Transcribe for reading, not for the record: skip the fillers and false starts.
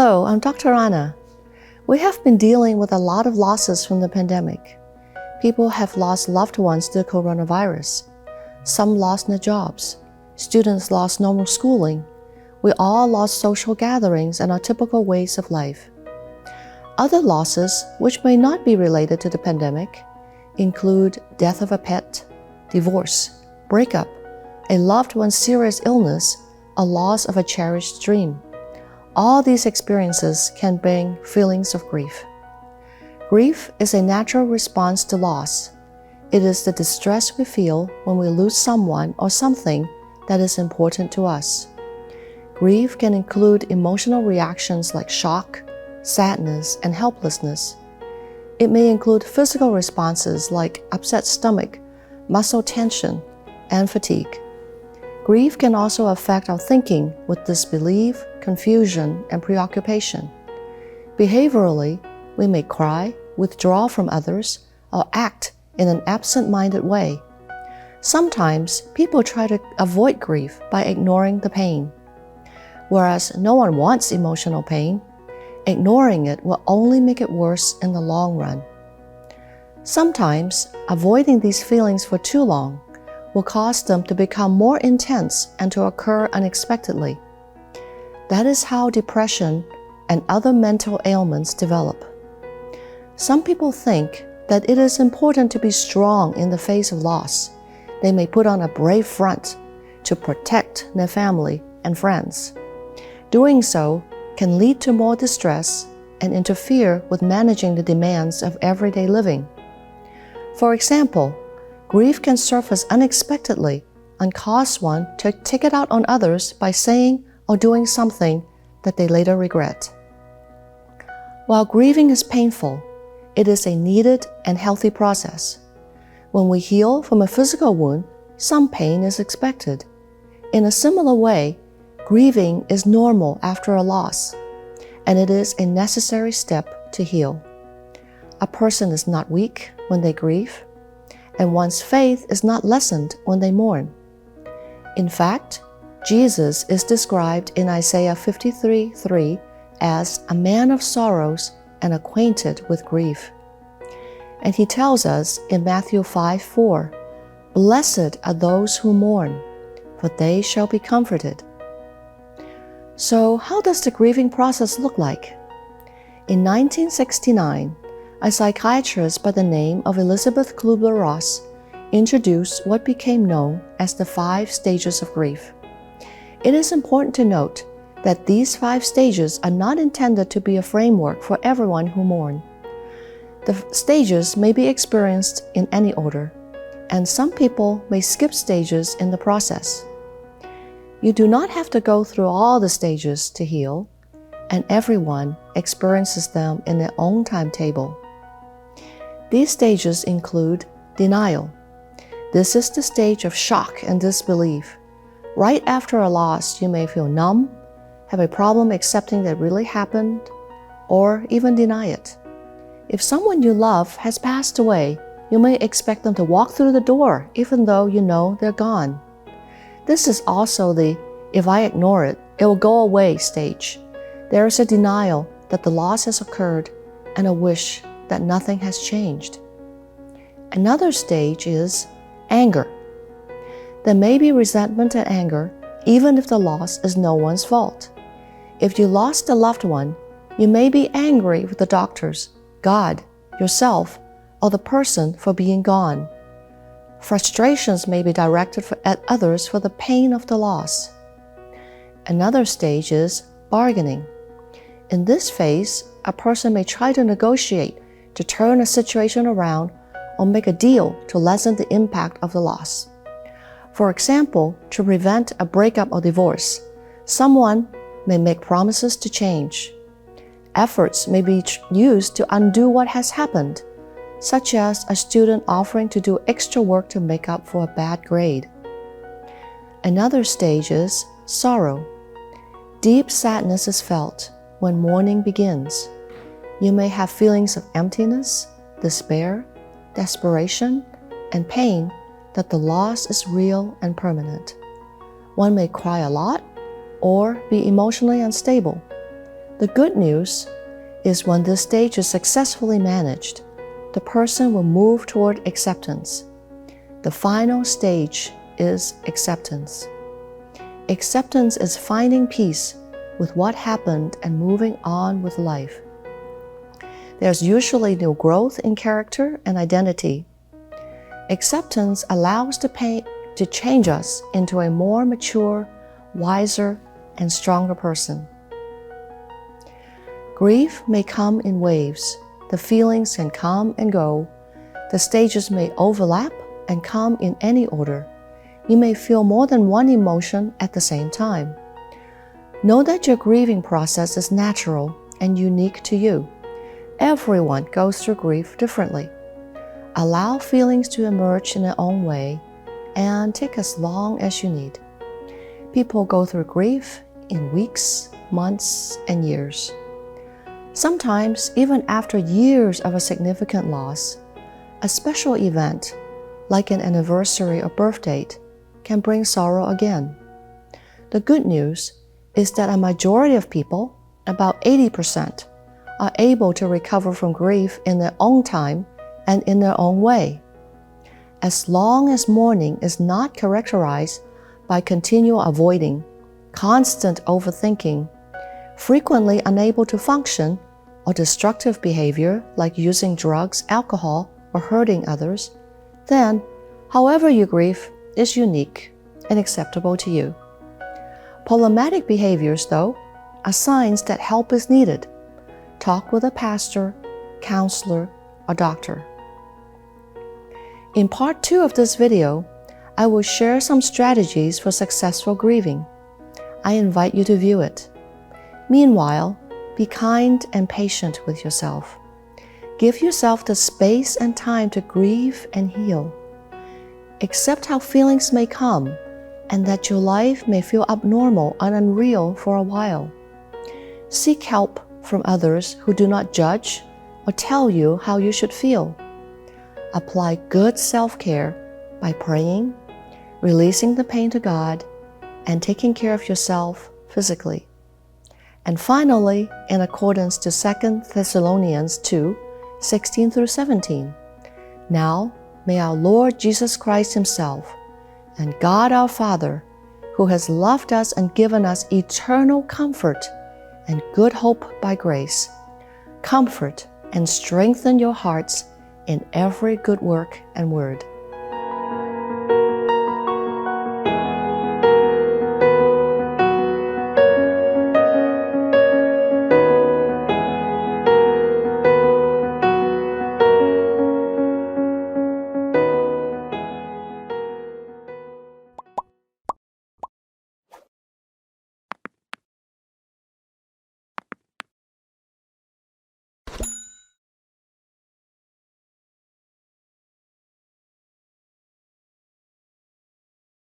Hello, I'm Dr. Anna. We have been dealing with a lot of losses from the pandemic. People have lost loved ones to the coronavirus. Some lost their jobs. Students lost normal schooling. We all lost social gatherings and our typical ways of life. Other losses, which may not be related to the pandemic, include death of a pet, divorce, breakup, a loved one's serious illness, a loss of a cherished dream. All these experiences can bring feelings of grief. Grief is a natural response to loss. It is the distress we feel when we lose someone or something that is important to us. Grief can include emotional reactions like shock, sadness, and helplessness. It may include physical responses like upset stomach, muscle tension, and fatigue. Grief can also affect our thinking with disbelief, confusion, and preoccupation. Behaviorally, we may cry, withdraw from others, or act in an absent-minded way. Sometimes people try to avoid grief by ignoring the pain. Whereas no one wants emotional pain, ignoring it will only make it worse in the long run. Sometimes avoiding these feelings for too long will cause them to become more intense and to occur unexpectedly. That is how depression and other mental ailments develop. Some people think that it is important to be strong in the face of loss. They may put on a brave front to protect their family and friends. Doing so can lead to more distress and interfere with managing the demands of everyday living. For example, grief can surface unexpectedly and cause one to take it out on others by saying or doing something that they later regret. While grieving is painful, it is a needed and healthy process. When we heal from a physical wound, some pain is expected. In a similar way, grieving is normal after a loss, and it is a necessary step to heal. A person is not weak when they grieve, and one's faith is not lessened when they mourn. In fact, Jesus is described in Isaiah 53:3 as a man of sorrows and acquainted with grief. And he tells us in Matthew 5:4, "Blessed are those who mourn, for they shall be comforted." So how does the grieving process look like? In 1969, a psychiatrist by the name of Elizabeth Kubler-Ross introduced what became known as the 5 stages of grief. It is important to note that these 5 stages are not intended to be a framework for everyone who mourns. The stages may be experienced in any order, and some people may skip stages in the process. You do not have to go through all the stages to heal, and everyone experiences them in their own timetable. These stages include denial. This is the stage of shock and disbelief. Right after a loss, you may feel numb, have a problem accepting that it really happened, or even deny it. If someone you love has passed away, you may expect them to walk through the door even though you know they're gone. This is also the "if I ignore it, it will go away" stage. There is a denial that the loss has occurred and a wish that nothing has changed. Another stage is anger. There may be resentment and anger even if the loss is no one's fault. If you lost a loved one, you may be angry with the doctors, God, yourself, or the person for being gone. Frustrations may be directed at others for the pain of the loss. Another stage is bargaining. In this phase, a person may try to negotiate to turn a situation around or make a deal to lessen the impact of the loss. For example, to prevent a breakup or divorce, someone may make promises to change. Efforts may be used to undo what has happened, such as a student offering to do extra work to make up for a bad grade. Another stage is sorrow. Deep sadness is felt when mourning begins. You may have feelings of emptiness, despair, desperation, and pain that the loss is real and permanent. One may cry a lot or be emotionally unstable. The good news is when this stage is successfully managed, the person will move toward acceptance. The final stage is acceptance. Acceptance is finding peace with what happened and moving on with life. There's usually new growth in character and identity. Acceptance allows the pain to change us into a more mature, wiser, and stronger person. Grief may come in waves. The feelings can come and go. The stages may overlap and come in any order. You may feel more than one emotion at the same time. Know that your grieving process is natural and unique to you. Everyone goes through grief differently. Allow feelings to emerge in their own way and take as long as you need. People go through grief in weeks, months, and years. Sometimes, even after years of a significant loss, a special event, like an anniversary or birth date, can bring sorrow again. The good news is that a majority of people, about 80%, are able to recover from grief in their own time and in their own way. As long as mourning is not characterized by continual avoiding, constant overthinking, frequently unable to function, or destructive behavior like using drugs, alcohol, or hurting others, then, however you grieve is unique and acceptable to you. Problematic behaviors, though, are signs that help is needed. Talk with a pastor, counselor, or doctor. In part 2 of this video, I will share some strategies for successful grieving. I invite you to view it. Meanwhile, be kind and patient with yourself. Give yourself the space and time to grieve and heal. Accept how feelings may come and that your life may feel abnormal and unreal for a while. Seek help from others who do not judge or tell you how you should feel. Apply good self-care by praying, releasing the pain to God, and taking care of yourself physically. And finally, in accordance to 2 Thessalonians 2, 16 through 17, now may our Lord Jesus Christ Himself and God our Father, who has loved us and given us eternal comfort and good hope by grace, comfort and strengthen your hearts in every good work and word.